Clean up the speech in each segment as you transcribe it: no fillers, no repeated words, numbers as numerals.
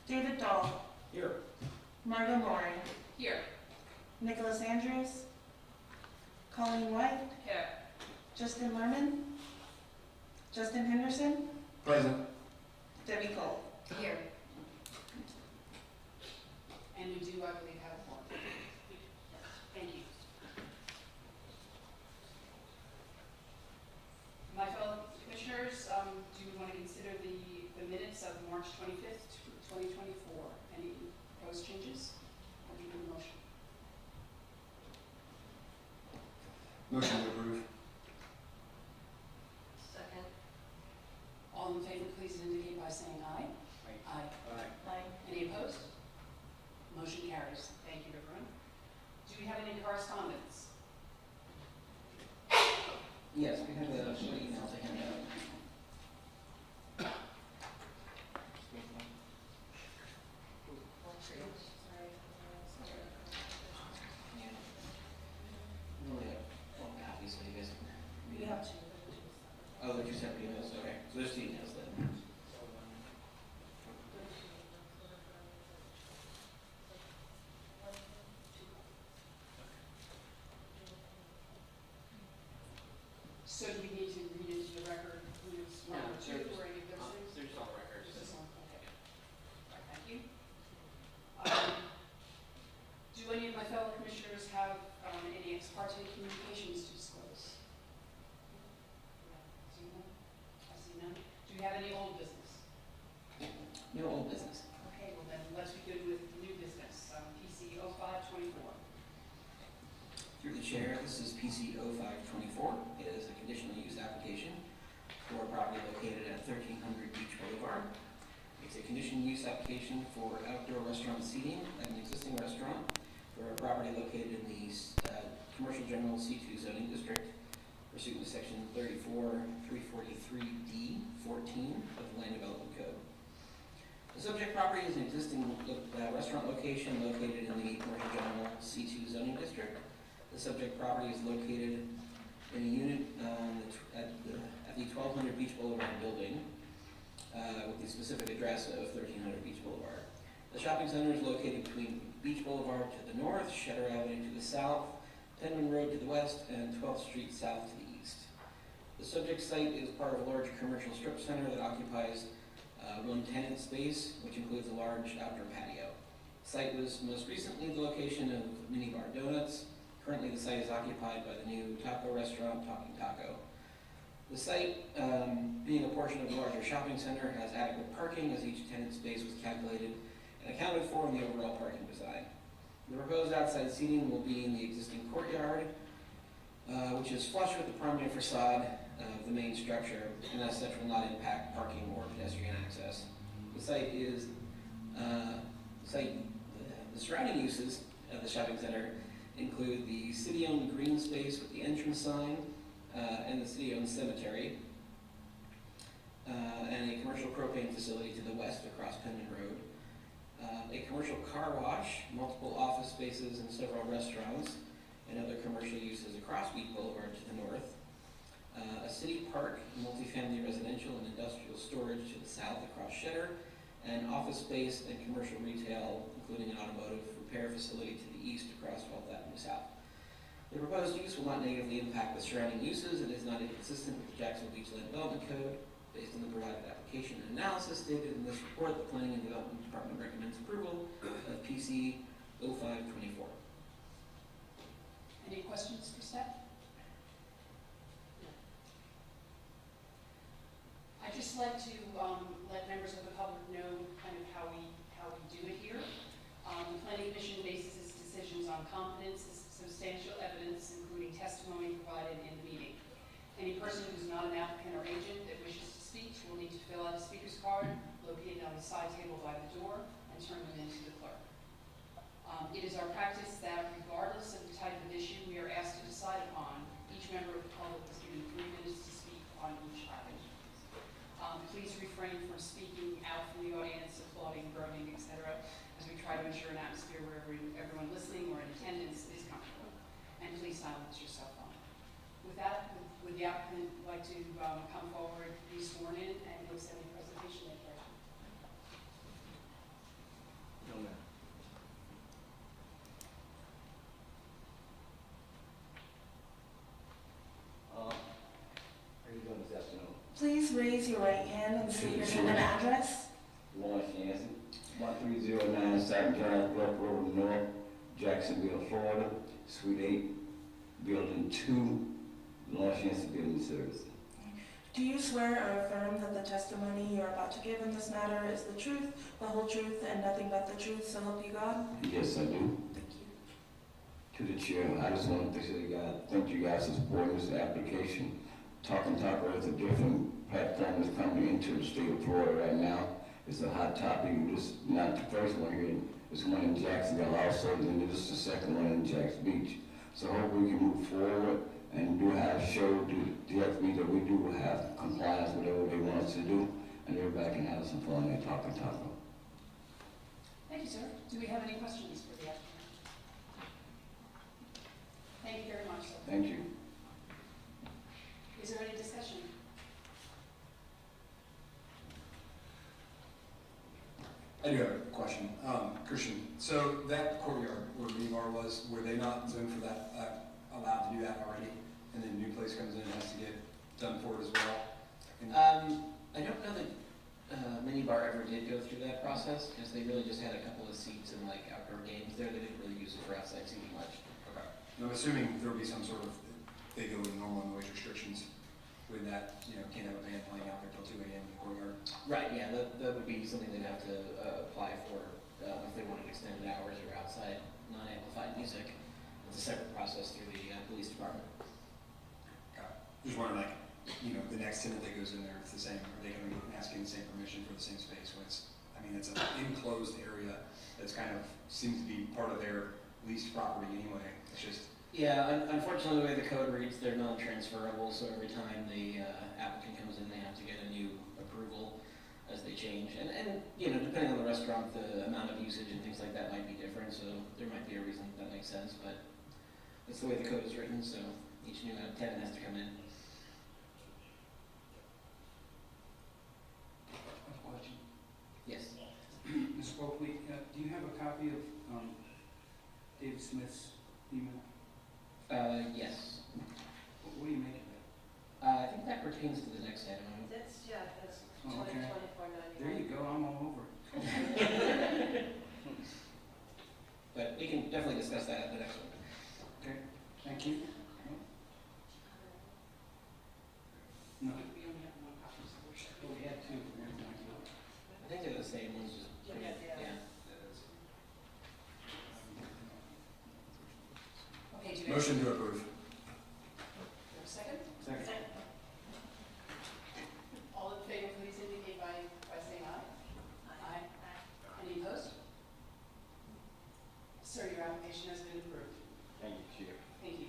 David Dahl. Here. Margot Moran. Here. Nicholas Andrews. Colleen White. Here. Justin Lerman. Justin Henderson. Present. Debbie Cole. Here. And we do, I believe, have one. Thank you. My fellow commissioners, do you want to consider the minutes of March 25th, 2024? Any proposed changes? Or do you need a motion? Motion to approve. Second. All in favor, please indicate by saying aye. Aye. Aye. Any opposed? Motion carries. Thank you, everyone. Do we have any correspondence? Yes, we have a short email to hand out. We only have one copy, so you guys can read it. two. Oh, they're two separate emails, okay. So there's two emails then. So do we need to read into the record who's one or two or any of those things? There's all records. Just this one? Okay. All right, thank you. Do any of my fellow commissioners have any ex parte communications to disclose? See none? I see none. Do we have any old business? No old business. Okay, well then, let's begin with new business, PC 0524. Through the chair, this is PC 0524. It is a conditional use application for a property located at 1300 Beach Boulevard. It's a conditional use application for outdoor restaurant seating at an existing restaurant for a property located in the Commercial General C2 zoning district pursuant to section 34343D 14 of the Land Development Code. The subject property is an existing restaurant location located in the Commercial General C2 zoning district. The subject property is located in a unit at the 1200 Beach Boulevard building with the specific address of 1300 Beach Boulevard. The shopping center is located between Beach Boulevard to the north, Shetter Avenue to the south, Penman Road to the west, and 12th Street south to the east. The subject site is part of a large commercial strip center that occupies one tenant space, which includes a large outdoor patio. The site was most recently the location of Minibar Donuts. Currently, the site is occupied by the new taco restaurant, Talking Taco. The site, being a portion of a larger shopping center, has adequate parking as each tenant space was calculated and accounted for in the overall parking design. The proposed outside seating will be in the existing courtyard, which is flush with the primary facade of the main structure, and as such will not impact parking or pedestrian access. The site is, the surrounding uses of the shopping center include the city-owned green space with the entrance sign and the city-owned cemetery, and a commercial propane facility to the west across Penman Road, a commercial car wash, multiple office spaces, and several restaurants and other commercial uses across Beach Boulevard to the north, a city park, multifamily residential and industrial storage to the south across Shetter, and office space and commercial retail, including an automotive repair facility to the east across 12th Avenue South. The proposed use will not negatively impact the surrounding uses and is not inconsistent with the Jacksonville Beach Land Development Code. Based on the provided application and analysis stated in this report, the Planning and Development Department recommends approval of PC 0524. Any questions for staff? I'd just like to let members of the public know kind of how we do it here. The Planning Commission bases its decisions on competence, substantial evidence, including testimony provided in the meeting. Any person who's not an applicant or agent that wishes to speak will need to fill out a speaker's card located on the side table by the door and turn them in to the clerk. It is our practice that regardless of the type of issue we are asked to decide upon, each member of the public is given 3 minutes to speak on each item. Please refrain from speaking out from the audience, applauding, groaning, etc., as we try to ensure an atmosphere where everyone listening or in attendance is comfortable. And please silence your cell phone. With that, would the applicant like to come forward, be sworn in, and give us any presentation information? raise your right hand and state your Sure. name and address? Lawrence Yancey, 1309 South John Bluff Road North, Jacksonville, Florida, Suite 8, Building 2, Lawrence Yancey Building Service. Do you swear or affirm that the testimony you are about to give in this matter is the truth, the whole truth, and nothing but the truth, so help you God? Yes, I do. Thank you. To the chair, I just want to say, thank you guys for supporting this application. Talking Taco is a different platform that's coming into the state of Florida right now. It's a hot topic. This is not the first one here. There's one in Jacksonville also, and this is the second one in Jacks Beach. So hopefully we can move forward and do have show to Jacks Beach that we do have compliance with whatever they want us to do, and everybody can have some fun at Talking Taco. Thank you, sir. Do we have any questions for the applicant? Thank you very much, sir. Thank you. Is there any discussion? I do have a question. Christian, so that courtyard where Rebar was, were they not zoned for that, allowed to do that already? And then new place comes in and has to get done for it as well? And- I don't know that Minibar ever did go through that process, because they really just had a couple of seats and like outdoor games there. They didn't really use it for outside seating much. Okay. And I'm assuming there'll be some sort of, they go with normal noise restrictions with that, can't have a band playing out there till 2 a.m. in the courtyard. Right, yeah, that would be something they'd have to apply for if they wanted extended hours or outside non-amplified music. It's a separate process through the police department. Just wondering, the next tenant that goes in there, it's the same, are they gonna be asking the same permission for the same space when it's an enclosed area that's kind of, seems to be part of their leased property anyway, it's just, Yeah, unfortunately, the way the code reads, they're non-transferable, so every time the applicant comes in, they have to get a new approval as they change. And depending on the restaurant, the amount of usage and things like that might be different, so there might be a reason that makes sense, but that's the way the code is written, so each new tenant has to come in. Question. Yes. Ms. Coakley, do you have a copy of David Smith's email? Yes. What do you make of that? I think that pertains to the next item. That's Oh, okay. 24.99. There you go, I'm all over it. But we can definitely discuss that at the next one. Okay, thank you. No, We only have one copy, so we're sure. we had two. I think they're the same ones, just, yeah. Okay, do you have motion to approve. a second? Second. All in favor, please indicate by saying aye. Aye. Any opposed? Sir, your application has been approved. Thank you, Chair. Thank you.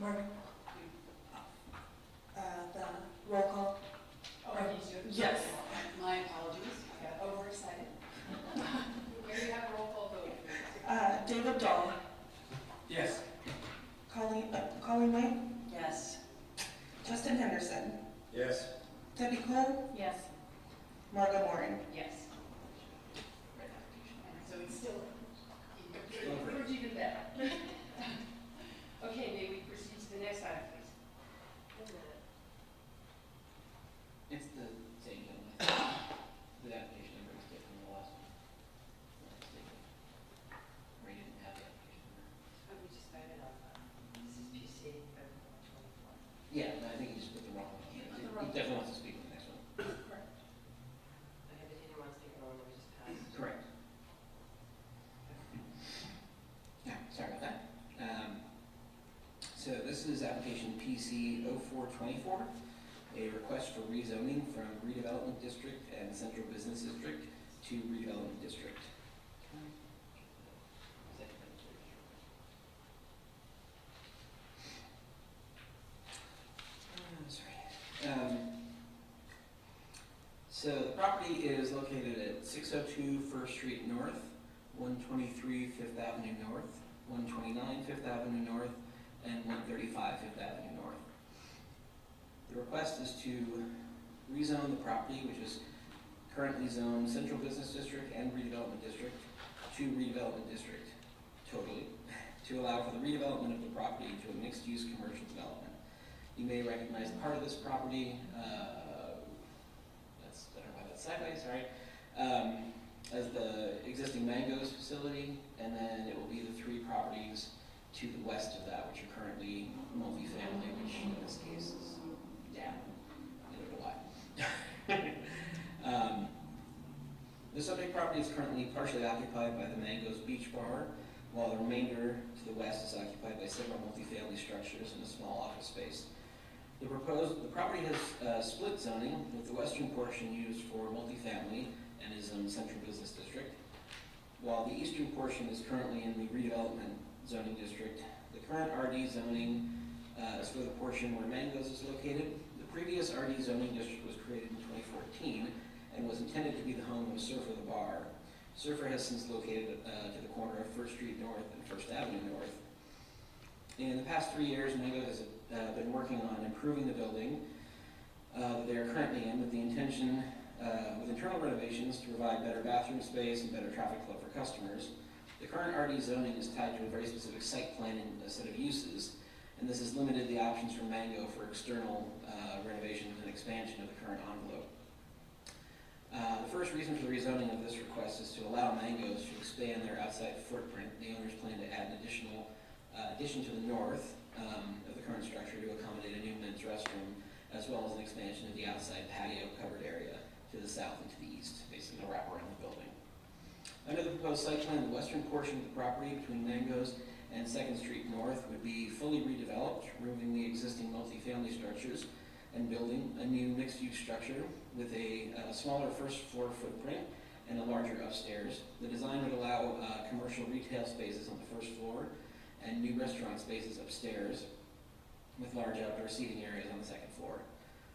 Mark, the roll call? Oh, he's doing- Yes. My apologies, I got overexcited. Where do you have a roll call vote, please? David Dahl, Yes. Colleen White, Yes. Justin Henderson, Yes. Debbie Cole, Yes. Margo Moran. Yes. Right application. So it's still, improved even better. Okay, may we proceed to the next item, please? It's the same one. The application number is different from the last one. Not mistaken. Or you didn't have the application number. We just voted on that. This is PC, vote 24. Yeah, no, I think he just put the wrong one. He put the He wrong- definitely wants to speak on the next one. Correct. Okay, but he didn't want to take it on, we just passed. Correct. Yeah, sorry about that. So this is application PC 0424, a request for rezoning from redevelopment district and central business district to redevelopment district. So the property is located at 602 First Street North, 123 Fifth Avenue North, 129 Fifth Avenue North, and 135 Fifth Avenue North. The request is to rezone the property, which is currently zoned Central Business District and Redevelopment District, to Redevelopment District totally, to allow for the redevelopment of the property to a mixed-use commercial development. You may recognize part of this property, that's, I don't know why that's sideways, sorry, as the existing Mangoes facility, and then it will be the 3 properties to the west of that, which are currently multifamily, which in this case is down. I don't know why. The subject property is currently partially occupied by the Mangoes Beach Bar, while the remainder to the west is occupied by several multifamily structures and a small office space. The property has split zoning, with the western portion used for multifamily and is in the central business district, while the eastern portion is currently in the redevelopment zoning district. The current RD zoning is for the portion where Mangoes is located. The previous RD zoning district was created in 2014 and was intended to be the home of Surfer the Bar. Surfer has since located to the corner of First Street North and First Avenue North. In the past 3 years, Mango has been working on improving the building that they are currently in, with the intention, with internal renovations, to provide better bathroom space and better traffic flow for customers. The current RD zoning is tied to a very specific site plan and a set of uses, and this has limited the options for Mango for external renovations and expansion of the current envelope. The first reason for the rezoning of this request is to allow Mangoes to expand their outside footprint. The owners plan to add an addition to the north of the current structure to accommodate a new men's restroom, as well as an expansion of the outside patio covered area to the south and to the east, basically to wrap around the building. Under the proposed site plan, the western portion of the property between Mangoes and 2nd Street North would be fully redeveloped, removing the existing multifamily structures and building a new mixed-use structure with a smaller first floor footprint and a larger upstairs. The design would allow commercial retail spaces on the first floor and new restaurant spaces upstairs, with large outdoor seating areas on the 2nd floor.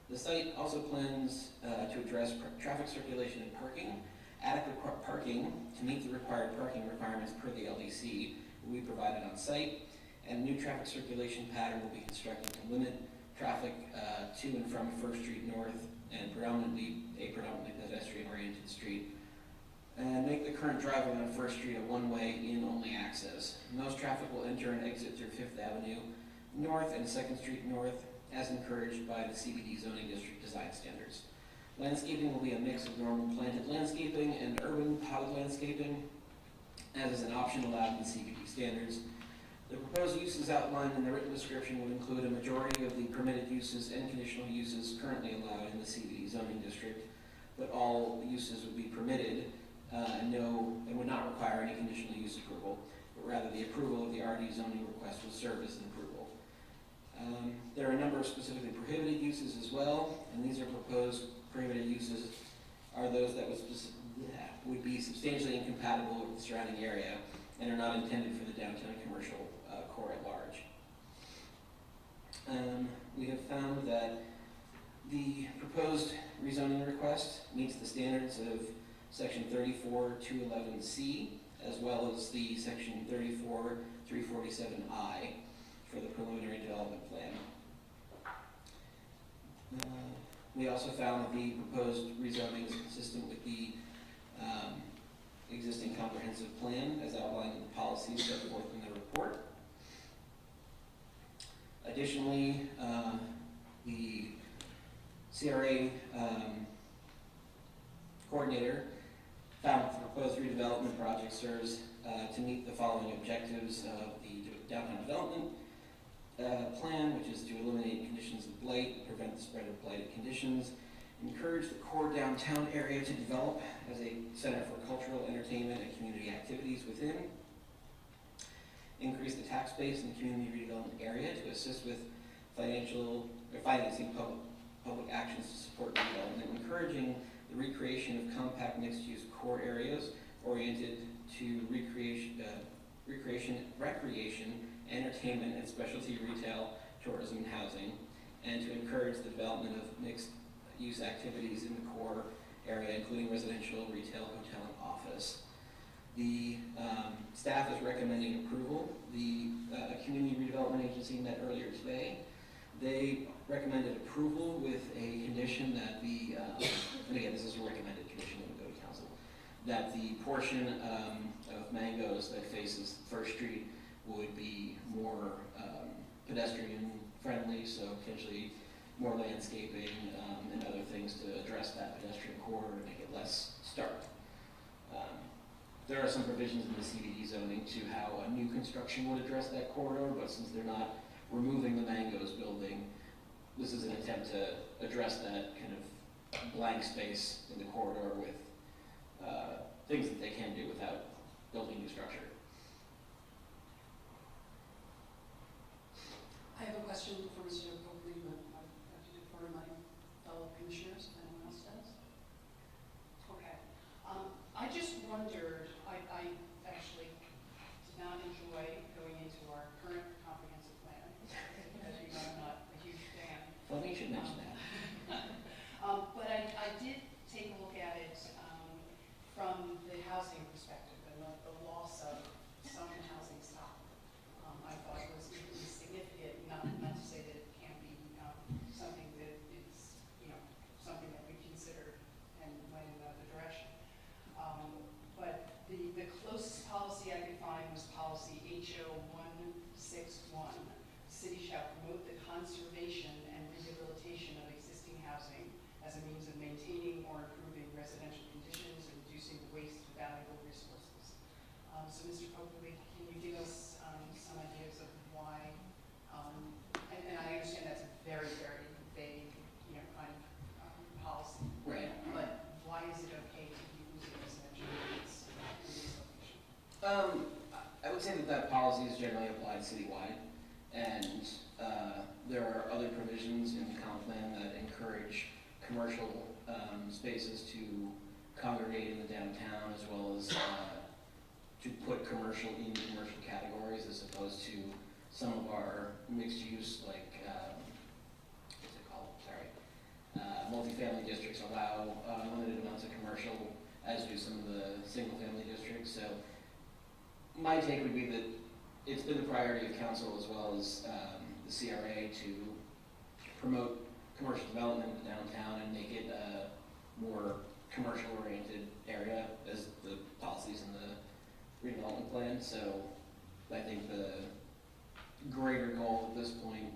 The site also plans to address traffic circulation and parking. Adequate parking to meet the required parking requirements per the LDC will be provided on site, and a new traffic circulation pattern will be constructed to limit traffic to and from First Street North and predominantly pedestrian-oriented street, and make the current driveway on First Street a one-way in-only access. Most traffic will enter and exit through 5th Avenue North and 2nd Street North, as encouraged by the CBD zoning district design standards. Landscaping will be a mix of normal planted landscaping and urban potted landscaping, as is an option allowed in the CBD standards. The proposed uses outlined in the written description would include a majority of the permitted uses and conditional uses currently allowed in the CBD zoning district, but all uses would be permitted and would not require any conditional use approval, but rather the approval of the RD zoning request will serve as an approval. There are a number of specifically prohibited uses as well, and these are proposed prohibited uses are those that would be substantially incompatible with the surrounding area and are not intended for the downtown commercial core at large. We have found that the proposed rezoning request meets the standards of Section 34-211C, as well as the Section 34-347I for the preliminary development plan. We also found that the proposed rezoning is consistent with the existing comprehensive plan as outlined in the policies set forth in the report. Additionally, the CRA coordinator found that the proposed redevelopment project serves to meet the following objectives of the downtown development plan, which is to eliminate conditions of blight, prevent the spread of blighted conditions, encourage the core downtown area to develop as a center for cultural, entertainment, and community activities within, increase the tax base in the community redevelopment area to assist with financing public actions to support redevelopment, encouraging the recreation of compact mixed-use core areas oriented to recreation, entertainment, and specialty retail, tourism, and housing, and to encourage the development of mixed-use activities in the core area, including residential, retail, hotel, and office. The staff is recommending approval. The Community Redevelopment Agency met earlier today. They recommended approval with a condition that the, and again, this is a recommended condition that would go to council, that the portion of Mangoes that faces First Street would be more pedestrian friendly, so potentially more landscaping and other things to address that pedestrian corridor to make it less stark. There are some provisions in the CBD zoning to how a new construction would address that corridor, but since they're not removing the Mango's building, this is an attempt to address that kind of blank space in the corridor with things that they can do without building new structure. I have a question for Mr. Copley, but I have to defer to my fellow commissioners if anyone else does. Okay. I just wondered, I actually did not enjoy going into our current comprehensive plan. As you know, I'm not a huge fan. Well, you should mention that. But I did take a look at it from the housing perspective and the loss of some housing stock. I thought was equally significant, not to say that it can't be something that is, something that we consider and went in another direction. But the closest policy I could find was policy HO 161. The city shall promote the conservation and rehabilitation of existing housing as a means of maintaining or improving residential conditions and reducing the waste of valuable resources. So Mr. Copley, can you give us some ideas of why, and I understand that's a very, very vague, kind of policy. Right. But why is it okay to be using residential units in this location? I would say that policy is generally applied citywide, and there are other provisions in the comp plan that encourage commercial spaces to congregate in the downtown, as well as to put commercial in commercial categories, as opposed to some of our mixed use, like what's it called? Sorry, multifamily districts allow limited amounts of commercial, as do some of the single-family districts. So my take would be that it's been the priority of council as well as the CRA to promote commercial development in the downtown and make it a more commercial-oriented area as the policies in the redevelopment plan. So I think the greater goal at this point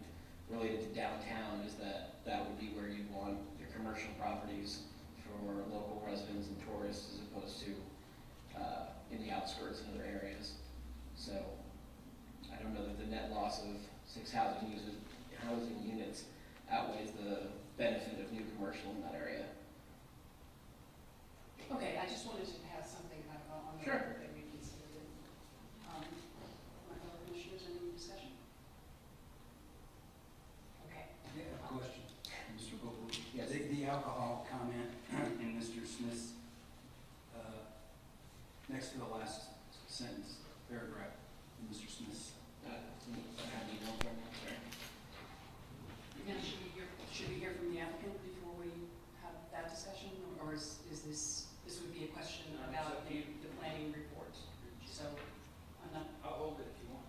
related to downtown is that that would be where you'd want your commercial properties for local residents and tourists, as opposed to in the outskirts and other areas. So I don't know that the net loss of 6 housing units outweighs the benefit of new commercial in that area. Okay, I just wanted to have something kind of on the Sure. record that we considered it. My fellow commissioners, any discussion? Okay. Yeah, a question, Mr. Copley. Yes. The alcohol comment in Mr. Smith's, next to the last sentence, paragraph, in Mr. Smith's. Now, should we hear from the applicant before we have that discussion, or is this would be a question about the planning report? So, I'm not, I'll hold it if you want.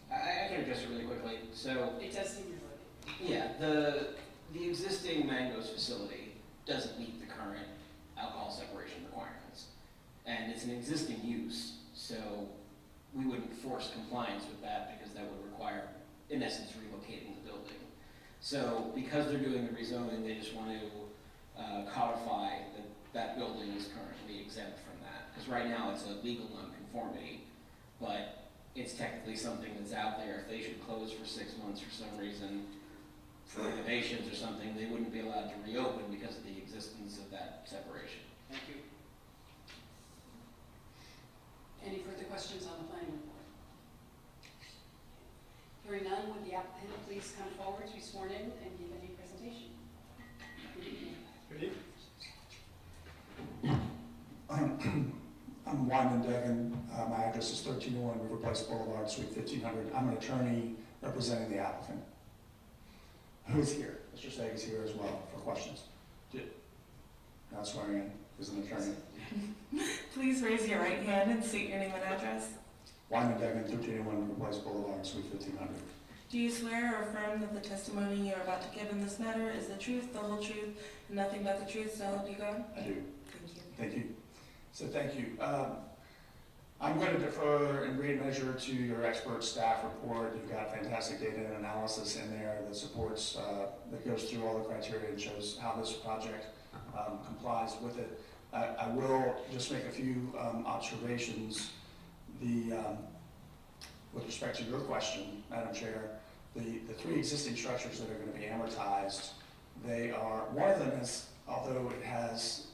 I can address it really quickly. So it does seem related. yeah, the existing Mango's facility doesn't meet the current alcohol separation requirements, and it's an existing use, so we wouldn't force compliance with that because that would require, in essence, relocating the building. So because they're doing the rezoning, they just want to codify that that building is currently exempt from that. Because right now it's a legal nonconformity, but it's technically something that's out there. If they should close for 6 months for some reason, for renovations or something, they wouldn't be allowed to reopen because of the existence of that separation. Thank you. Any further questions on the planning report? Hearing none, would the applicant please come forward to be sworn in and give any presentation? Good evening. Good evening. I'm Wyman Degan. My address is 1301 River Place Boulevard, Suite 1500. I'm an attorney representing the applicant, who is here. Mr. Stagg is here as well for questions. Not swearing in, is an attorney. Please raise your right hand and state your name and address. Wyman Degan, 1301 River Place Boulevard, Suite 1500. Do you swear or affirm that the testimony you are about to give in this matter is the truth, the whole truth, and nothing but the truth, so help you God? I do. Thank you. Thank you. So thank you. I'm going to defer in great measure to your expert staff report. You've got fantastic data and analysis in there that supports, that goes through all the criteria and shows how this project complies with it. I will just make a few observations. With respect to your question, Madam Chair, the three existing structures that are going to be amortized, they are, one of them is, although it has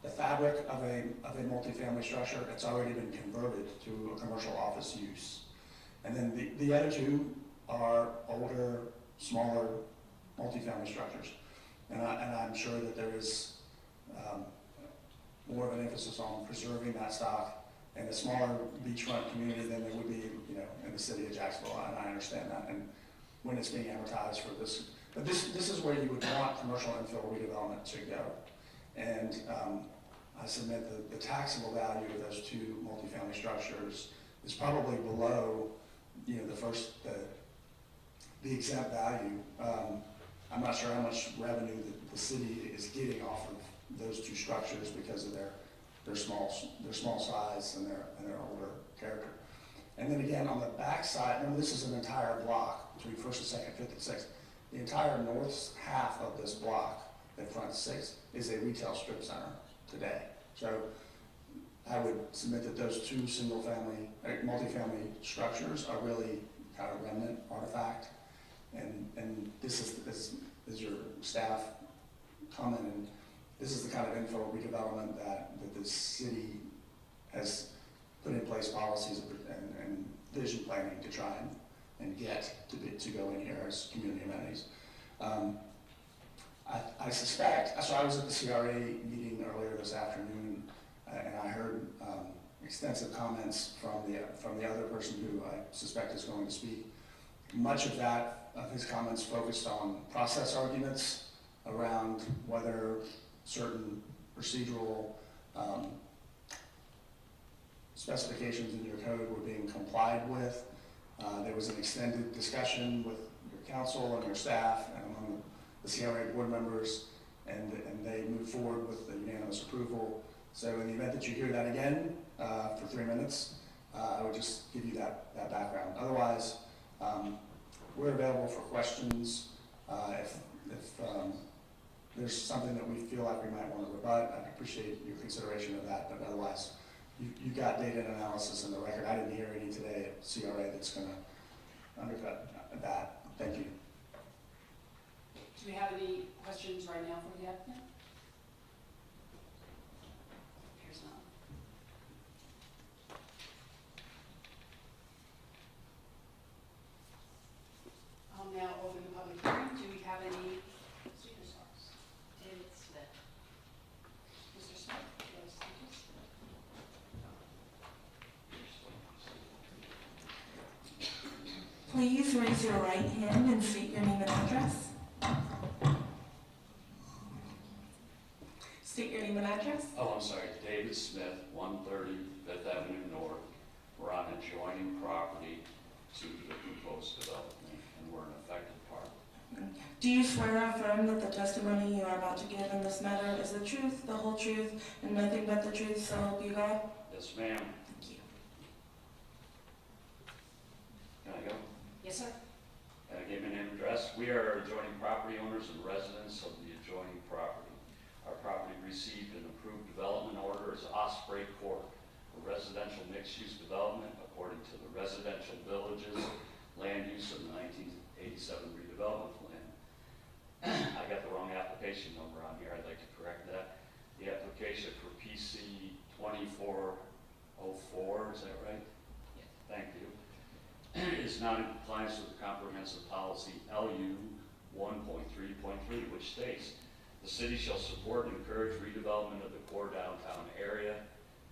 the fabric of a multifamily structure, it's already been converted to a commercial office use. And then the other two are older, smaller multifamily structures. And I'm sure that there is more of an emphasis on preserving that stock in a smaller beachfront community than there would be, in the city of Jacksonville, and I understand that. And when it's being amortized for this, but this is where you would want commercial infill redevelopment to go. And I submit the taxable value of those two multifamily structures is probably below, the exempt value. I'm not sure how much revenue the city is getting off of those two structures because of their small size and their older character. And then again, on the back side, remember this is an entire block between First and Second, Fifth and Sixth. The entire north half of this block that fronts Sixth is a retail strip center today. So I would submit that those two multifamily structures are really kind of remnant artifact. And this is your staff commenting. This is the kind of infill redevelopment that the city has put in place policies and vision planning to try and get to go in here as community amenities. I suspect, so I was at the CRA meeting earlier this afternoon, and I heard extensive comments from the other person who I suspect is going to speak. Much of his comments focused on process arguments around whether certain procedural specifications in your code were being complied with. There was an extended discussion with your council and your staff and among the CRA board members, and they moved forward with the unanimous approval. So in the event that you hear that again for 3 minutes, I would just give you that background. Otherwise, we're available for questions. If there's something that we feel like we might want to rebut, I'd appreciate your consideration of that, but otherwise, you've got data and analysis in the record. I didn't hear any today at CRA that's going to undercut that. Thank you. Do we have any questions right now for the applicant? Here's none. I'll now open the public hearing. Do we have any speakers? David Smith. Mr. Smith, do you have speakers? Please raise your right hand and state your name and address. State your name and address. Oh, I'm sorry, David Smith, 130 Fifth Avenue North. We're on adjoining property to the proposed development, and we're an affected party. Do you swear or affirm that the testimony you are about to give in this matter is the truth, the whole truth, and nothing but the truth, so help you God? Yes, ma'am. Thank you. Can I go? Yes, sir. Can I give my name and address? We are adjoining property owners and residents of the adjoining property. Our property received an approved development order as Osprey Court, a residential mixed-use development according to the Residential Villages Land Use of the 1987 redevelopment plan. I got the wrong application number on here. I'd like to correct that. The application for PC 2404, is that right? Yes. Thank you. Is not in compliance with the comprehensive policy LU 1.3.3, which states, the city shall support and encourage redevelopment of the core downtown area.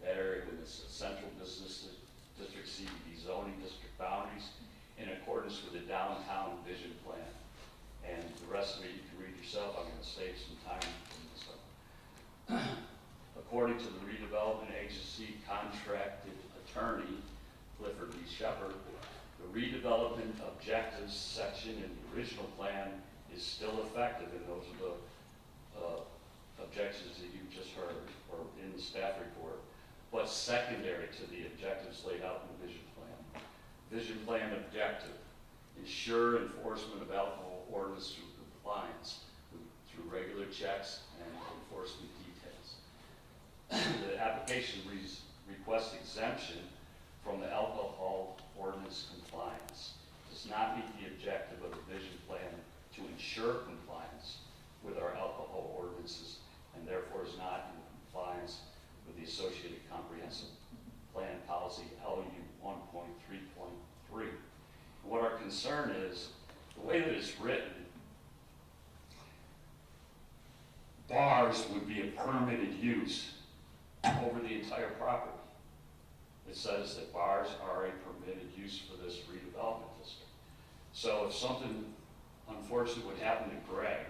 That area with its central business district CBD zoning district boundaries in accordance with the downtown vision plan. And the rest of it you can read yourself. I'm going to save some time for this up. According to the redevelopment agency contracted attorney, Clifford B. Shepard, the redevelopment objectives section in the original plan is still effective, and those are the objectives that you just heard, or in the staff report. but secondary to the objectives laid out in the vision plan. Vision plan objective, ensure enforcement of alcohol ordinance through compliance, through regular checks and enforcement details. The application requests exemption from the alcohol ordinance compliance. Does not meet the objective of the vision plan to ensure compliance with our alcohol ordinances, and therefore is not in compliance with the associated comprehensive plan policy LU 1.3.3. What our concern is, the way that it's written, bars would be a permitted use over the entire property. It says that bars are a permitted use for this redevelopment district. So if something unfortunate would happen to Greg,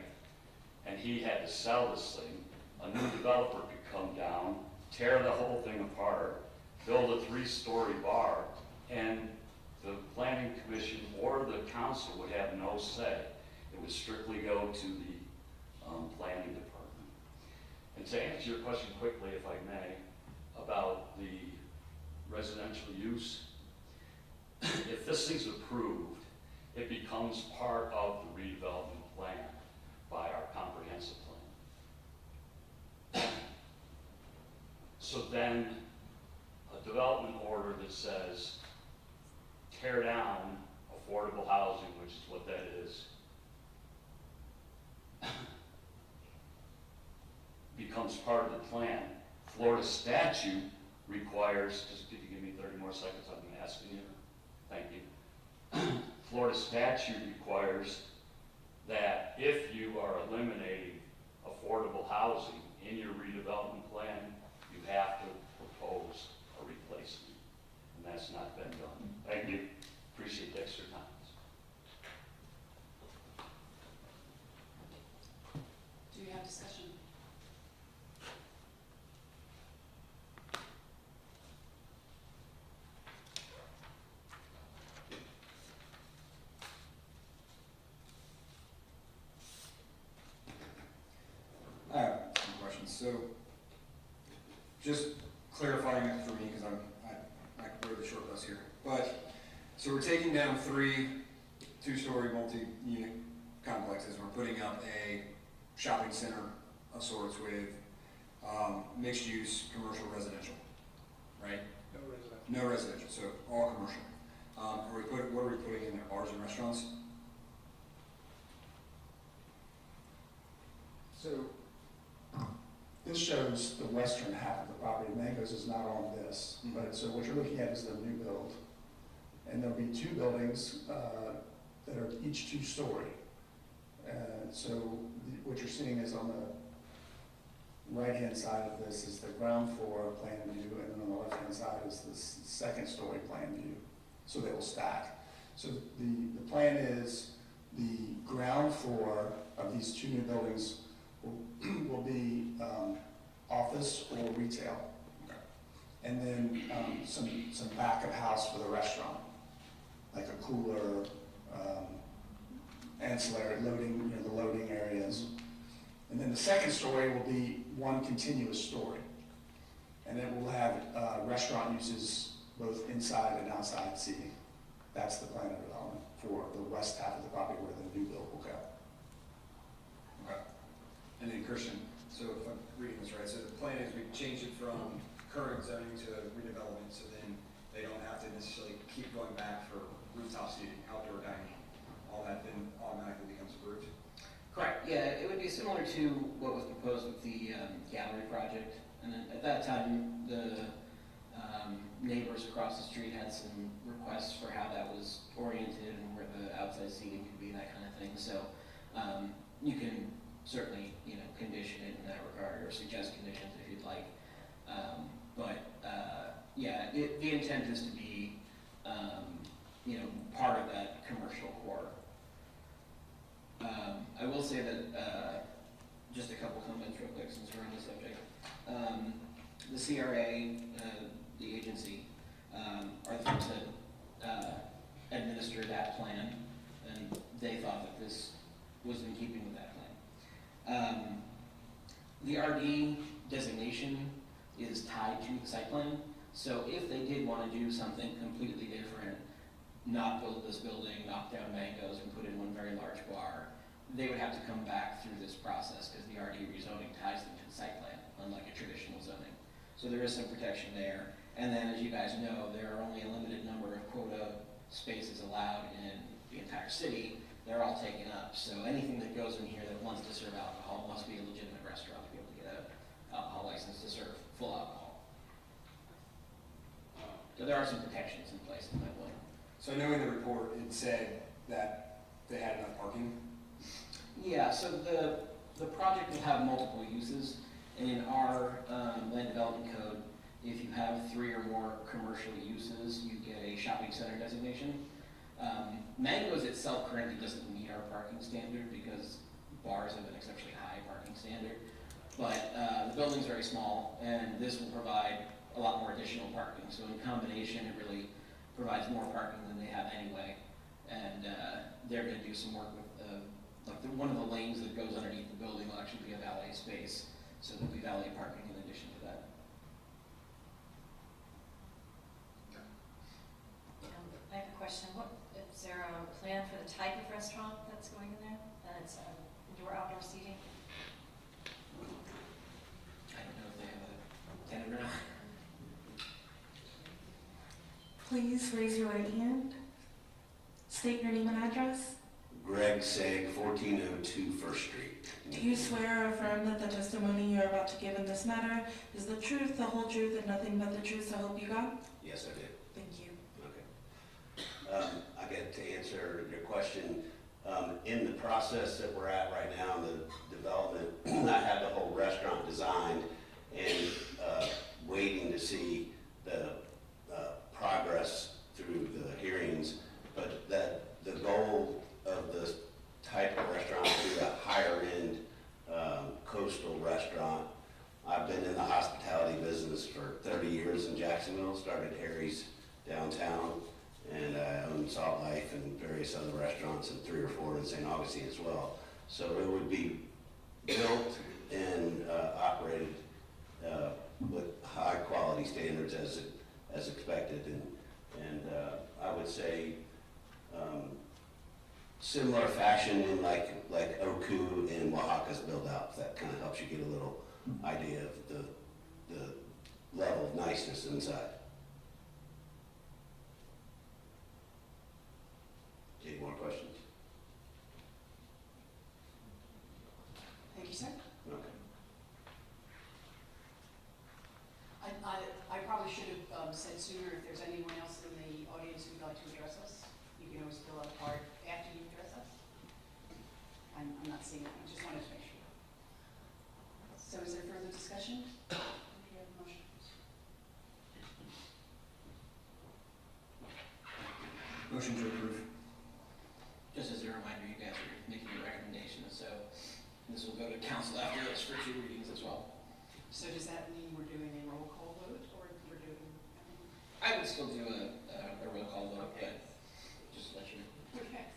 and he had to sell this thing, a new developer could come down, tear the whole thing apart, build a 3-story bar, and the planning commission or the council would have no say. It would strictly go to the planning department. And to answer your question quickly, if I may, about the residential use, if this thing's approved, it becomes part of the redevelopment plan by our comprehensive plan. So then a development order that says tear down affordable housing, which is what that is, becomes part of the plan. Florida statute requires, just could you give me 30 more seconds, I've been asking you. Thank you. Florida statute requires that if you are eliminating affordable housing in your redevelopment plan, you have to propose a replacement. And that's not been done. Thank you. Appreciate the extra time. Do you have discussion? I have some questions. So, just clarifying it for me, because I wrote the short bus here. But, so we're taking down 3 2-story multi-unit complexes. We're putting up a shopping center of sorts with mixed-use commercial residential, right? No residential. No residential, so all commercial. What are we putting in there? Bars and restaurants? So this shows the western half of the property. Mango's is not on this, but so what you're looking at is the new build. And there'll be 2 buildings that are each 2-story. So what you're seeing is on the right-hand side of this is the ground floor plan view, and then on the left-hand side is the 2nd-story plan view. So they will stack. So the plan is the ground floor of these 2 new buildings will be office or retail. And then some back of house for the restaurant, like a cooler, ancillary loading, the loading areas. And then the 2nd story will be one continuous story. And it will have restaurant uses both inside and outside seating. That's the plan of development for the west half of the property where the new build will go. Okay. And then Christian, so if I'm reading this right, so the plan is we change it from current zoning to redevelopment, so then they don't have to necessarily keep going back for rooftop seating, outdoor dining, all that then automatically becomes approved? Correct, yeah, it would be similar to what was proposed with the gallery project. And then at that time, the neighbors across the street had some requests for how that was oriented and where the outside seating could be, that kind of thing. So you can certainly, condition it in that regard or suggest conditions if you'd like. Yeah, the intent is to be, part of that commercial core. I will say that, just a couple comments real quick since we're on the subject. The CRA, the agency, are the ones that administer that plan, and they thought that this was in keeping with that plan. The RD designation is tied to the site plan. So if they did want to do something completely different, not build this building, knock down Mangoes and put in one very large bar, they would have to come back through this process because the RD rezoning ties them to the site plan, unlike a traditional zoning. So there is some protection there. And then, as you guys know, there are only a limited number of quota spaces allowed in the entire city. They're all taken up. So anything that goes in here that wants to serve alcohol must be a legitimate restaurant to be able to get an alcohol license to serve full alcohol. So there are some protections in place in that way. So I know in the report, it said that they had enough parking. Yeah, so the project will have multiple uses. And in our land development code, if you have 3 or more commercial uses, you get a shopping center designation. Mangoes itself currently doesn't meet our parking standard because bars have an exceptionally high parking standard. But the building's very small, and this will provide a lot more additional parking. So in combination, it really provides more parking than they have anyway. And they're going to do some work with one of the lanes that goes underneath the building will actually be a valet space. So there'll be valet parking in addition to that. I have a question. Is there a plan for the type of restaurant that's going in there? And it's indoor, outdoor seating? I don't know if they have a tenant or not. Please raise your right hand. State your name and address. Greg Saig, 1402 First Street. Do you swear or affirm that the testimony you are about to give in this matter is the truth, the whole truth, and nothing but the truth, so help you God? Yes, I did. Thank you. Okay. I get to answer your question. In the process that we're at right now, the development, I have the whole restaurant designed and waiting to see the progress through the hearings, but that the goal of the type of restaurant to be a higher end coastal restaurant. I've been in the hospitality business for 30 years in Jacksonville, started Harry's downtown, and I own Salt Life and various other restaurants and 3 or 4 in St. Augustine as well. So it would be built and operated with high quality standards as expected, and I would say similar fashion in like Oku and Oaxaca's build out. That kind of helps you get a little idea of the level of niceness inside. Any more questions? Thank you, sir. Okay. I probably should have said sooner, if there's anyone else in the audience who'd like to address us, you can always fill out a card after you address us. I'm not seeing it, I just wanted to make sure. So is there further discussion? Do you have a motion? Motion to approve. Just as a reminder, you guys are making your recommendations, so this will go to council after this for 2 readings as well. So does that mean we're doing a roll call vote, or we're doing? I would still do a roll call vote, but just to let you know. Okay.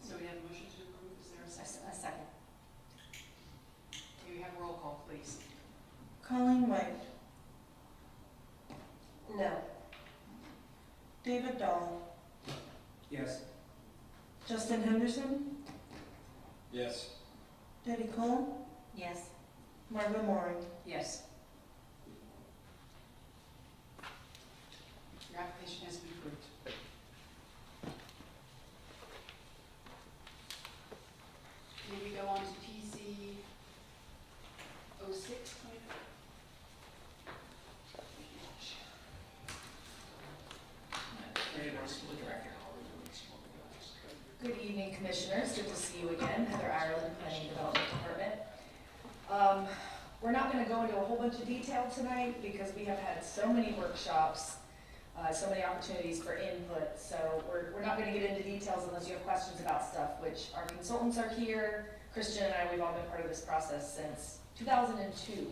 So we have a motion to approve, is there a second? A second. Do we have a roll call, please? Colleen White. No. David Dahl. Yes. Justin Henderson. Yes. Debbie Cole. Yes. Marva Mooring. Yes. Your application has been approved. May we go on to PC 06? Good evening, Commissioners. Good to see you again. Heather Ireland, Planning and Development Department. We're not going to go into a whole bunch of detail tonight because we have had so many workshops, so many opportunities for input. So we're not going to get into details unless you have questions about stuff, which our consultants are here. Christian and I, we've all been part of this process since 2002.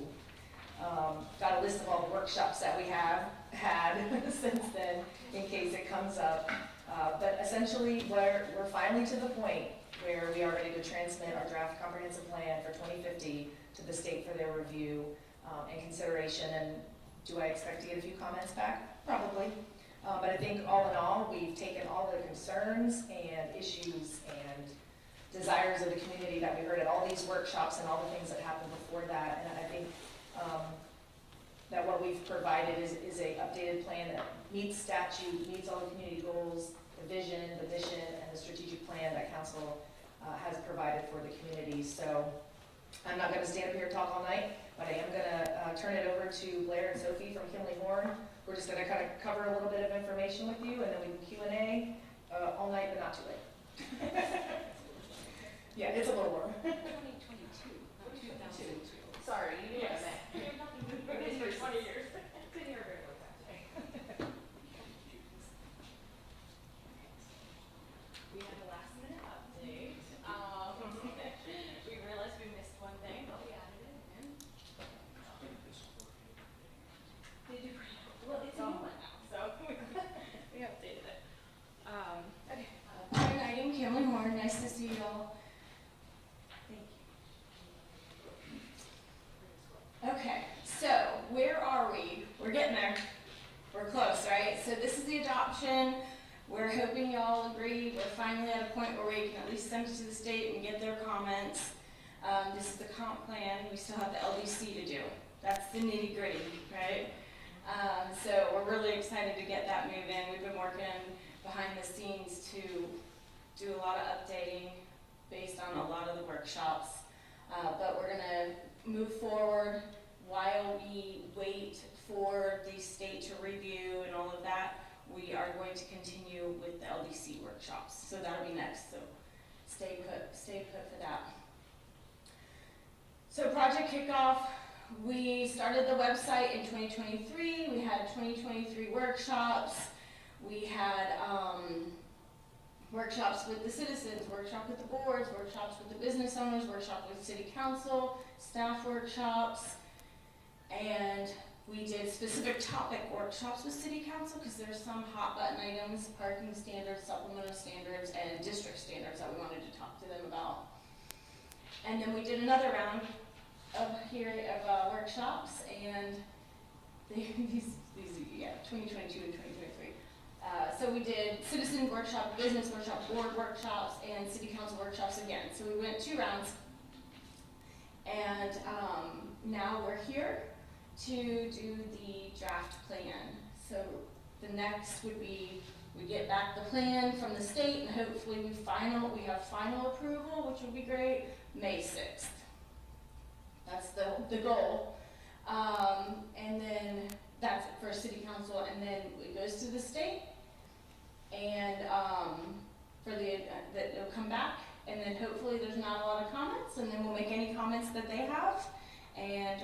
Got a list of all the workshops that we have had since then, in case it comes up. But essentially, we're finally to the point where we are ready to transmit our draft comprehensive plan for 2050 to the state for their review. and consideration, and do I expect to get a few comments back? Probably. But I think all in all, we've taken all the concerns and issues and desires of the community that we heard at all these workshops and all the things that happened before that, and I think that what we've provided is a updated plan that meets statute, meets all the community goals, the vision, the mission, and the strategic plan that council has provided for the community. So I'm not gonna stand up here and talk all night, but I am gonna turn it over to Blair and Sophie from Kimley Horn. We're just gonna kind of cover a little bit of information with you, and then we can Q&A all night, but not too late. Yeah, it's a little warm. 2022, not 2002. Sorry, you knew what I meant. It's for 20 years. Couldn't hear very well that day. We had a last minute update. We realized we missed one thing, but we added it in. Did you? Well, it's a new one now, so we updated it. Okay. Hi, I'm Kimley Horn. Nice to see you all. Thank you. Okay, so where are we? We're getting there. We're close, right? So this is the adoption. We're hoping y'all agree. We're finally at a point where we can at least send it to the state and get their comments. This is the comp plan. We still have the LDC to do. That's the nitty gritty, right? So we're really excited to get that moving. We've been working behind the scenes to do a lot of updating based on a lot of the workshops. But we're gonna move forward while we wait for the state to review and all of that. We are going to continue with the LDC workshops. So that'll be next, so stay put for that. So project kickoff, we started the website in 2023. We had 2023 workshops. We had workshops with the citizens, workshop with the boards, workshops with the business owners, workshop with city council, staff workshops, and we did specific topic workshops with city council because there's some hot button items, parking standards, supplemental standards, and district standards that we wanted to talk to them about. And then we did another round of workshops, and these 2022 and 2023. So we did citizen workshop, business workshop, board workshops, and city council workshops again. So we went 2 rounds, and now we're here to do the draft plan. So the next would be we get back the plan from the state, and hopefully we have final approval, which would be great, May 6th. That's the goal. And then that's for city council, and then it goes to the state, and that it'll come back, and then hopefully there's not a lot of comments, and then we'll make any comments that they have. And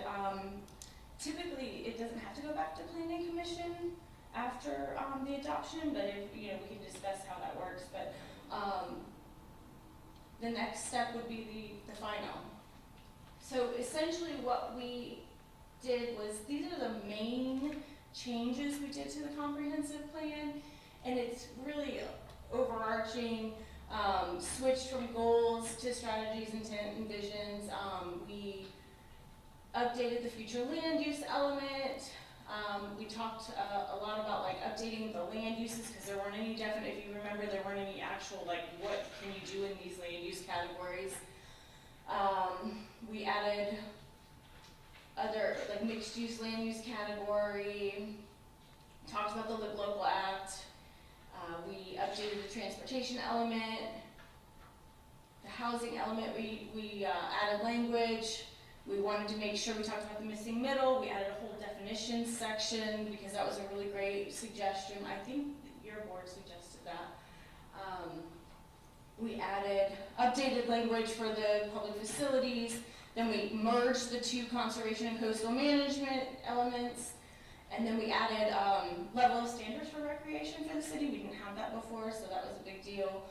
typically it doesn't have to go back to planning commission after the adoption, but if we can discuss how that works. But the next step would be the final. So essentially what we did was, these are the main changes we did to the comprehensive plan, and it's really overarching, switched from goals to strategies, intent, and visions. We updated the future land use element. We talked a lot about updating the land uses because there weren't any definite, if you remember, there weren't any actual what can you do in these land use categories. We added other mixed use land use category, talked about the Live Local Act. We updated the transportation element, the housing element. We added language. We wanted to make sure we talked about the missing middle. We added a whole definition section because that was a really great suggestion. I think your board suggested that. We added updated language for the public facilities. Then we merged the 2 conservation and coastal management elements. And then we added level of standards for recreation for the city. We didn't have that before, so that was a big deal.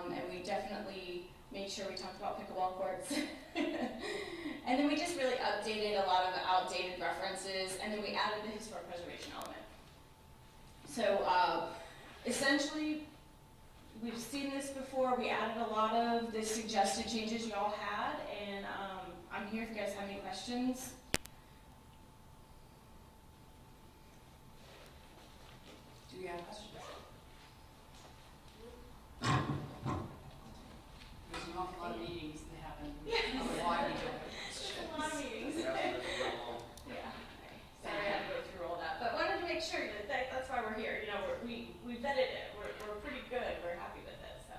And we definitely made sure we talked about pickleball courts. And then we just really updated a lot of outdated references, and then we added the historic preservation element. So essentially, we've seen this before. We added a lot of the suggested changes y'all had, and I'm here if you guys have any questions. Do you have questions? There's an awful lot of meetings that happen. Why we do it. A lot of meetings. Yeah. Sorry I had to go through all that, but wanted to make sure that's why we're here. You know, we vetted it. We're pretty good. We're happy with it. So,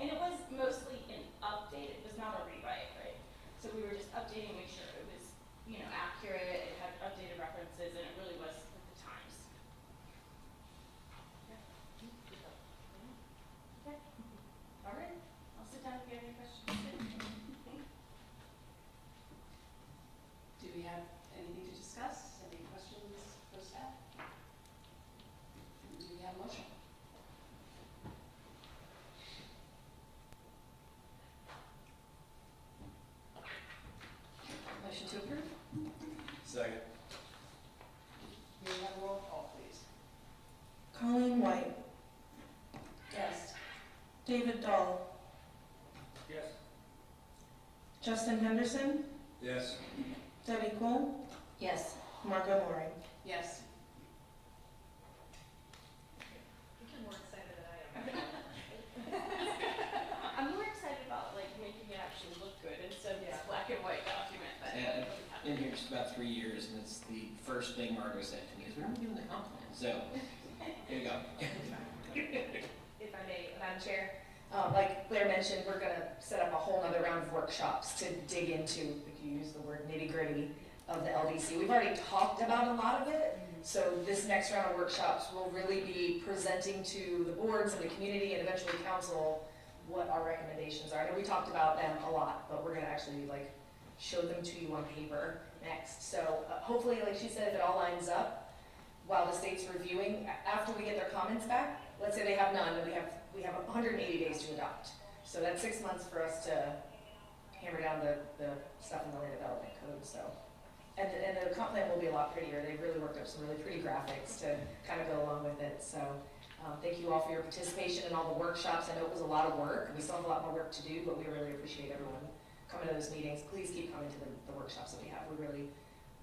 and it was mostly an update. It was not a rewrite, right? So we were just updating, make sure it was, you know, accurate. It had updated references, and it really was with the times. Okay. All right. I'll sit down if you have any questions. Do we have anything to discuss? Any questions for staff? Do we have a motion? Motion to approve? Second. May we have a roll call, please? Colleen White, Yes. David Dahl, Yes. Justin Henderson, Yes. Debbie Cole, Yes. Margot Mori. Yes. You're more excited than I am. I'm more excited about like making it actually look good instead of this black and white document. But Yeah, I've been here just about 3 years, and it's the first thing Margot said to me is, "When are we doing the comp plan?" So, here you go. If I may, Madam Chair, like Blair mentioned, we're gonna set up a whole nother round of workshops to dig into, if you use the word nitty gritty, of the LDC. We've already talked about a lot of it, so this next round of workshops will really be presenting to the boards and the community and eventually council what our recommendations are. I know we talked about them a lot, but we're gonna actually like show them to you on paper next. So hopefully, like she said, if it all lines up, while the state's reviewing, after we get their comments back, let's say they have none, and we have 180 days to adopt. So that's 6 months for us to hammer down the stuff in the land development code, so. And the comp plan will be a lot prettier. They've really worked up some really pretty graphics to kind of go along with it, so. Thank you all for your participation in all the workshops. I know it was a lot of work. We still have a lot more work to do, but we really appreciate everyone coming to those meetings. Please keep coming to the workshops that we have. We really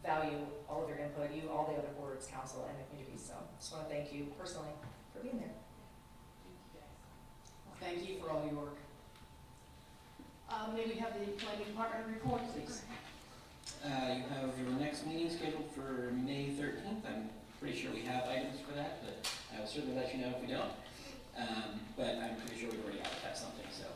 value all of your input, you, all the other boards, council, and the community. So just want to thank you personally for being there. Well, thank you for all your work. May we have the planning department report, please? You have your next meeting scheduled for May 13th. I'm pretty sure we have items for that, but I will certainly let you know if we don't. But I'm pretty sure we've already advertised something, so